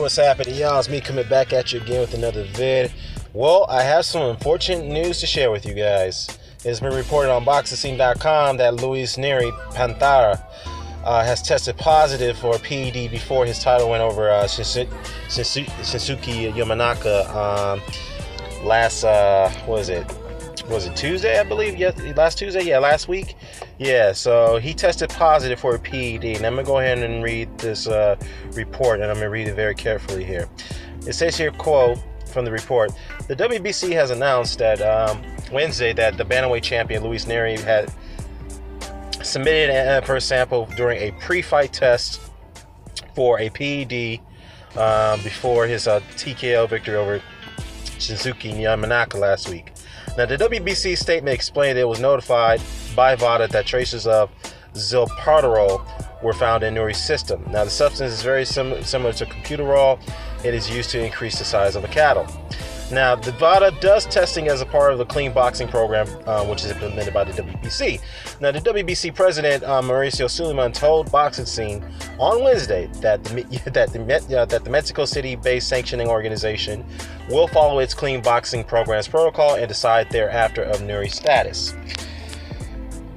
what's happening, y'all? It's me coming back at you again with another vid. Well, I have some unfortunate news to share with you guys. It's been reported on boxing.com that Nery Pantara has tested positive for PED before his title went over Shinsuke Yamanaka last was it Tuesday, I believe? Yes, last Tuesday? Yeah, last week. Yeah, so he tested positive for a PED. And I'm going to go ahead and read this report, and I'm going to read it very carefully here. It says here, quote from the report, the WBC has announced that Wednesday that the bantamweight champion Nery had submitted an adverse sample during a pre-fight test for a PED before his TKO victory over Shinsuke Yamanaka last week. Now, the WBC statement explained it was notified by VADA that traces of zilparterol were found in Nery's system. Now, the substance is very similar to computerol. It is used to increase the size of a cattle. Now, the VADA does testing as a part of the clean boxing program, which is implemented by the WBC. Now, the WBC president, Mauricio Suleiman, told Boxing Scene on Wednesday that the Mexico City-based sanctioning organization will follow its clean boxing program's protocol and decide thereafter of Nery's status.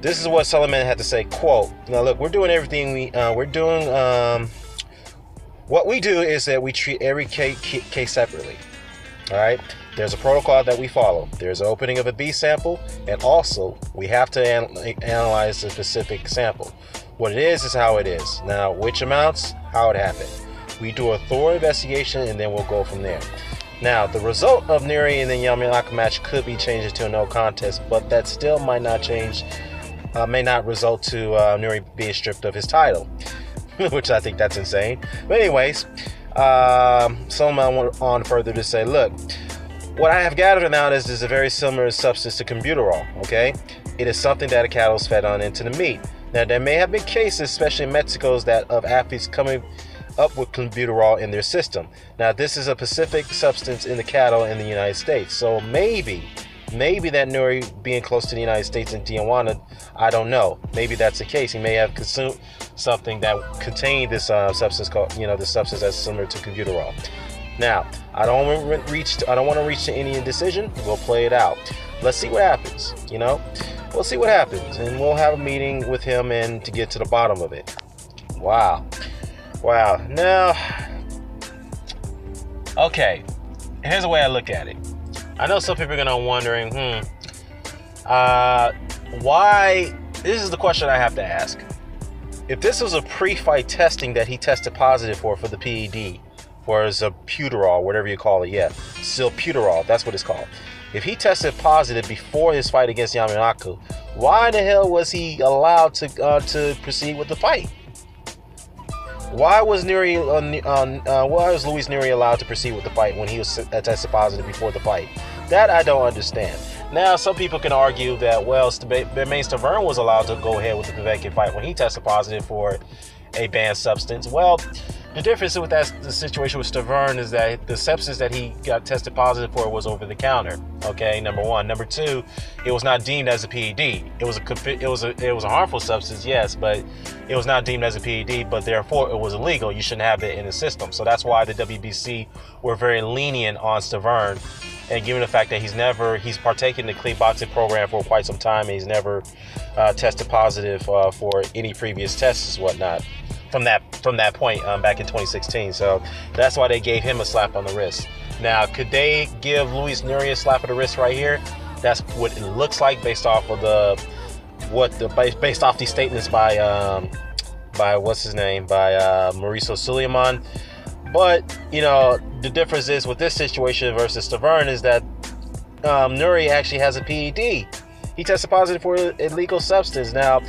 This is what Suleiman had to say, quote, now look, we're doing everything what we do is that we treat every case separately. All right, there's a protocol that we follow. There's an opening of a B sample, and also we have to analyze the specific sample. What it is how it is. Now, which amounts, how it happened. We do a thorough investigation, and then we'll go from there. Now, the result of Nery and the Yamanaka match could be changed to a no contest, but that still might not result to Nery being stripped of his title, which I think that's insane. But anyways, someone went on further to say, look, what I have gathered now is a very similar substance to combuterol, okay? It is something that a cattle is fed on into the meat. Now, there may have been cases, especially in Mexico, of athletes coming up with combuterol in their system. Now, this is a specific substance in the cattle in the United States. So maybe that Nery being close to the United States in Tijuana, I don't know. Maybe that's the case. He may have consumed something that contained this substance called, this substance that's similar to combuterol. Now, I don't want to reach to any decision. We'll play it out. Let's see what happens. We'll see what happens, and we'll have a meeting with him and to get to the bottom of it. Wow. Now, okay. Here's the way I look at it. I know some people are gonna wondering, why? This is the question I have to ask. If this was a pre-fight testing that he tested positive for the PED, for zilparterol, whatever you call it, zilparterol, that's what it's called. If he tested positive before his fight against Yamanaka, why the hell was he allowed to proceed with the fight? Why was Nery allowed to proceed with the fight when he was tested positive before the fight? That I don't understand. Now, some people can argue that, well, Stavern was allowed to go ahead with the Povetkin fight when he tested positive for a banned substance. Well, the difference with the situation with Stavern is that the substance that he got tested positive for was over the counter. Okay, number one. Number two, it was not deemed as a PED. It was a harmful substance, yes, but it was not deemed as a PED. But therefore, it was illegal. You shouldn't have it in the system. So that's why the WBC were very lenient on Stavern. And given the fact that he's partaken in the clean boxing program for quite some time, and he's never tested positive for any previous tests and whatnot from that point back in 2016. So that's why they gave him a slap on the wrist. Now, could they give Nery a slap on the wrist right here? That's what it looks like based off of based off these statements by Mauricio Suleiman. But, the difference is with this situation versus Stavern is that Nery actually has a PED. He tested positive for an illegal substance. Now,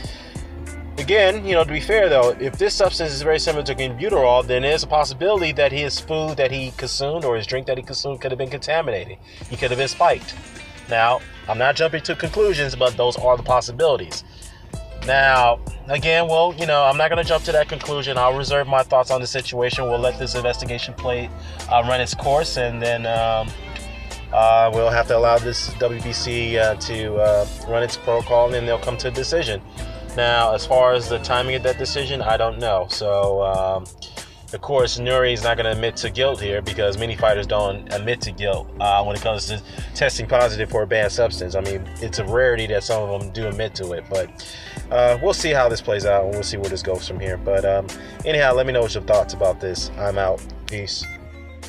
again, to be fair though, if this substance is very similar to combuterol, then there's a possibility that his food that he consumed or his drink that he consumed could have been contaminated. He could have been spiked. Now, I'm not jumping to conclusions, but those are the possibilities. Now, again, well, I'm not going to jump to that conclusion. I'll reserve my thoughts on the situation. We'll let this investigation run its course, and then we'll have to allow this WBC to run its protocol, and then they'll come to a decision. Now, as far as the timing of that decision, I don't know. So, Of course, Nery is not going to admit to guilt here because many fighters don't admit to guilt when it comes to testing positive for a banned substance. I mean, it's a rarity that some of them do admit to it, but we'll see how this plays out, and we'll see where this goes from here. But anyhow, let me know what your thoughts about this. I'm out. Peace.